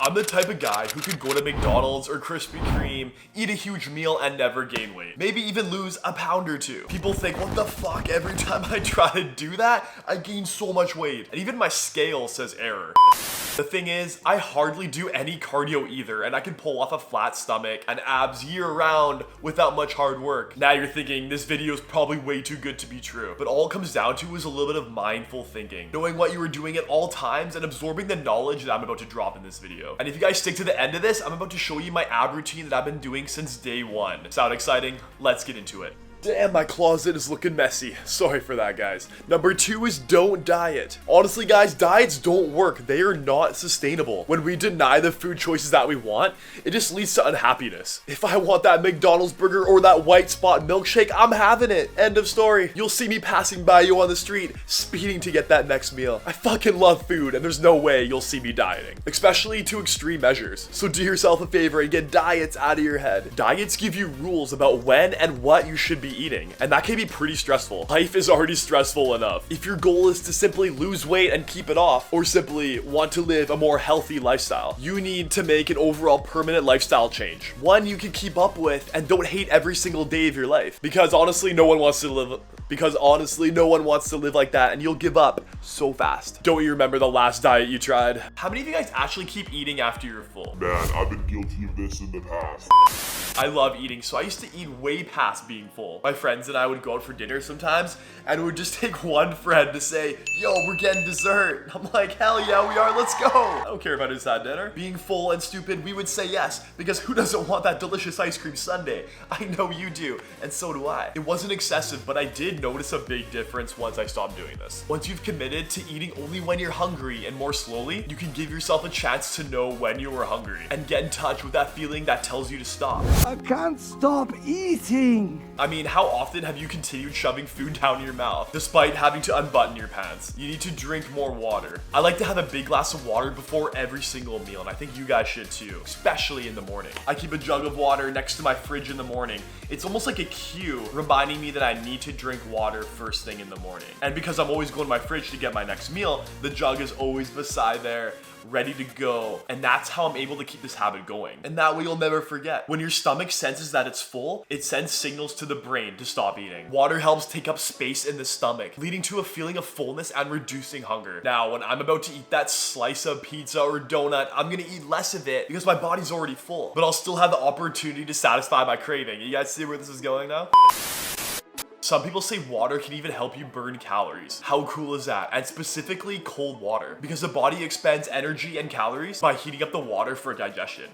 I'm the type of guy who could go to McDonald's or Krispy Kreme, eat a huge meal and never gain weight. Maybe even lose a pound or two. People think, what the fuck? Every time I try to do that, I gain so much weight. And even my scale says error. The thing is, I hardly do any cardio either, and I can pull off a flat stomach and abs year round without much hard work. Now you're thinking, this video is probably way too good to be true. But all it comes down to is a little bit of mindful thinking. Knowing what you were doing at all times and absorbing the knowledge that I'm about to drop in this video. And if you guys stick to the end of this, I'm about to show you my ab routine that I've been doing since day one. Sound exciting? Let's get into it. Damn, my closet is looking messy. Sorry for that, guys. Number 2 is don't diet. Honestly, guys, diets don't work. They are not sustainable. When we deny the food choices that we want, it just leads to unhappiness. If I want that McDonald's burger or that white spot milkshake, I'm having it. End of story. You'll see me passing by you on the street, speeding to get that next meal. I fucking love food, and there's no way you'll see me dieting, especially to extreme measures. So do yourself a favor and get diets out of your head. Diets give you rules about when and what you should be eating, and that can be pretty stressful. Life is already stressful enough. If your goal is to simply lose weight and keep it off, or simply want to live a more healthy lifestyle, you need to make an overall permanent lifestyle change. One you can keep up with and don't hate every single day of your life. Because honestly, no one wants to live like that, and you'll give up so fast. Don't you remember the last diet you tried? How many of you guys actually keep eating after you're full? Man, I've been guilty of this in the past. I love eating, so I used to eat way past being full. My friends and I would go out for dinner sometimes, and it would just take one friend to say, yo, we're getting dessert. I'm like, hell yeah, we are, let's go. I don't care about who's had dinner. Being full and stupid, we would say yes, because who doesn't want that delicious ice cream sundae? I know you do, and so do I. It wasn't excessive, but I did notice a big difference once I stopped doing this. Once you've committed to eating only when you're hungry and more slowly, you can give yourself a chance to know when you were hungry and get in touch with that feeling that tells you to stop. I can't stop eating. I mean, how often have you continued shoving food down your mouth despite having to unbutton your pants? You need to drink more water. I like to have a big glass of water before every single meal, and I think you guys should too, especially in the morning. I keep a jug of water next to my fridge in the morning. It's almost like a cue reminding me that I need to drink water first thing in the morning. And because I'm always going to my fridge to get my next meal, the jug is always beside there, ready to go. And that's how I'm able to keep this habit going. And that way you'll never forget. When your stomach senses that it's full, it sends signals to the brain to stop eating. Water helps take up space in the stomach, leading to a feeling of fullness and reducing hunger. Now, when I'm about to eat that slice of pizza or donut, I'm gonna eat less of it because my body's already full, but I'll still have the opportunity to satisfy my craving. You guys see where this is going now? Some people say water can even help you burn calories. How cool is that? And specifically cold water, because the body expends energy and calories by heating up the water for digestion.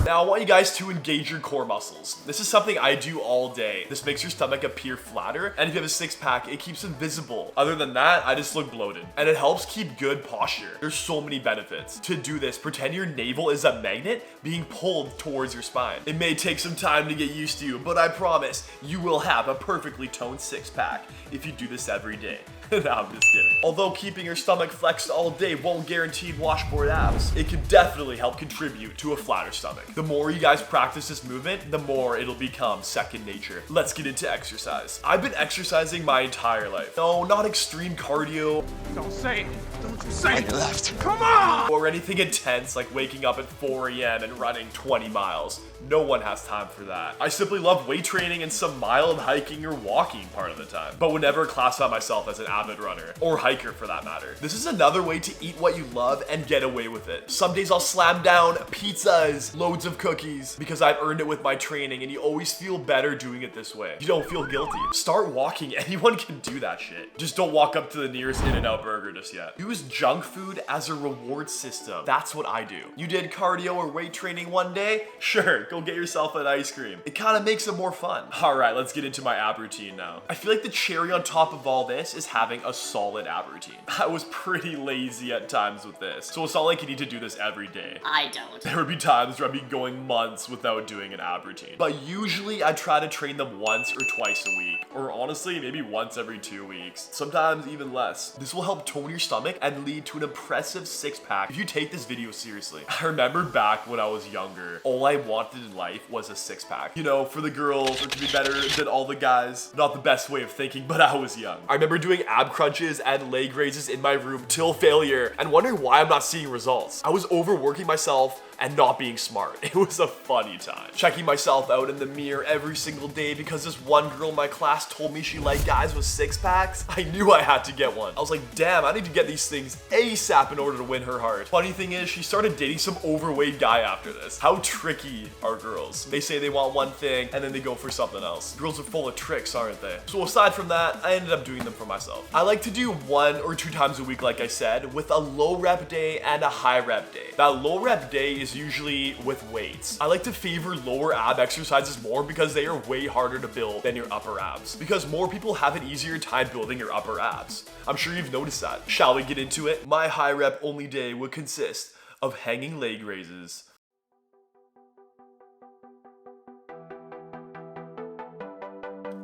Now I want you guys to engage your core muscles. This is something I do all day. This makes your stomach appear flatter, and if you have a six-pack, it keeps it visible. Other than that, I just look bloated. And it helps keep good posture. There's so many benefits. To do this, pretend your navel is a magnet being pulled towards your spine. It may take some time to get used to, but I promise you will have a perfectly toned six-pack if you do this every day. No, I'm just kidding. Although keeping your stomach flexed all day won't guarantee washboard abs, it can definitely help contribute to a flatter stomach. The more you guys practice this movement, the more it'll become second nature. Let's get into exercise. I've been exercising my entire life. No, not extreme cardio. Don't say it. Don't you say it. Left. Come on! Or anything intense like waking up at 4 a.m. and running 20 miles. No one has time for that. I simply love weight training and some mild hiking or walking part of the time, but would never classify myself as an avid runner, or hiker for that matter. This is another way to eat what you love and get away with it. Some days I'll slam down pizzas, loads of cookies, because I've earned it with my training, and you always feel better doing it this way. You don't feel guilty. Start walking. Anyone can do that shit. Just don't walk up to the nearest In-N-Out burger just yet. Use junk food as a reward system. That's what I do. You did cardio or weight training one day? Sure, go get yourself an ice cream. It kind of makes it more fun. All right, let's get into my ab routine now. I feel like the cherry on top of all this is having a solid ab routine. I was pretty lazy at times with this, so it's not like you need to do this every day. I don't. There would be times where I'd be going months without doing an ab routine. But usually I try to train them once or twice a week, or honestly, maybe once every 2 weeks, sometimes even less. This will help tone your stomach and lead to an impressive six-pack if you take this video seriously. I remember back when I was younger, all I wanted in life was a six-pack. You know, for the girls, or to be better than all the guys. Not the best way of thinking, but I was young. I remember doing ab crunches and leg raises in my room till failure and wondering why I'm not seeing results. I was overworking myself and not being smart. It was a funny time. Checking myself out in the mirror every single day because this one girl in my class told me she liked guys with six packs. I knew I had to get one. I was like, damn, I need to get these things ASAP in order to win her heart. Funny thing is, she started dating some overweight guy after this. How tricky are girls? They say they want one thing and then they go for something else. Girls are full of tricks, aren't they? So aside from that, I ended up doing them for myself. I like to do 1 or 2 times a week, like I said, with a low rep day and a high rep day. That low rep day is usually with weights. I like to favor lower ab exercises more because they are way harder to build than your upper abs, because more people have an easier time building your upper abs. I'm sure you've noticed that. Shall we get into it? My high rep only day would consist of hanging leg raises,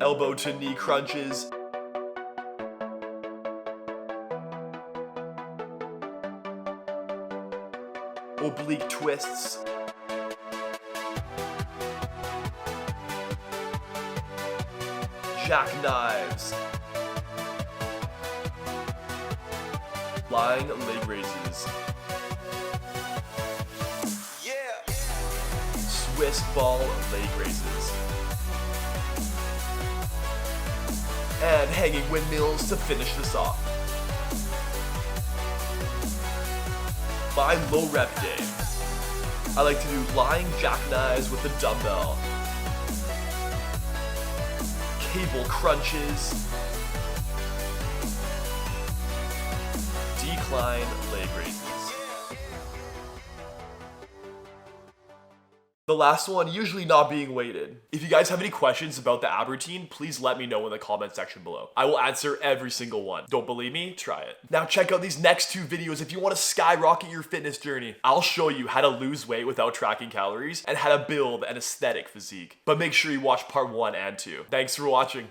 elbow to knee crunches, oblique twists, jackknives, lying leg raises, Swiss ball leg raises, and hanging windmills to finish this off. My low rep day, I like to do lying jackknives with a dumbbell, cable crunches, decline leg raises. The last one usually not being weighted. If you guys have any questions about the ab routine, please let me know in the comment section below. I will answer every single one. Don't believe me? Try it. Now check out these next 2 videos if you want to skyrocket your fitness journey. I'll show you how to lose weight without tracking calories and how to build an aesthetic physique. But make sure you watch part 1 and 2. Thanks for watching.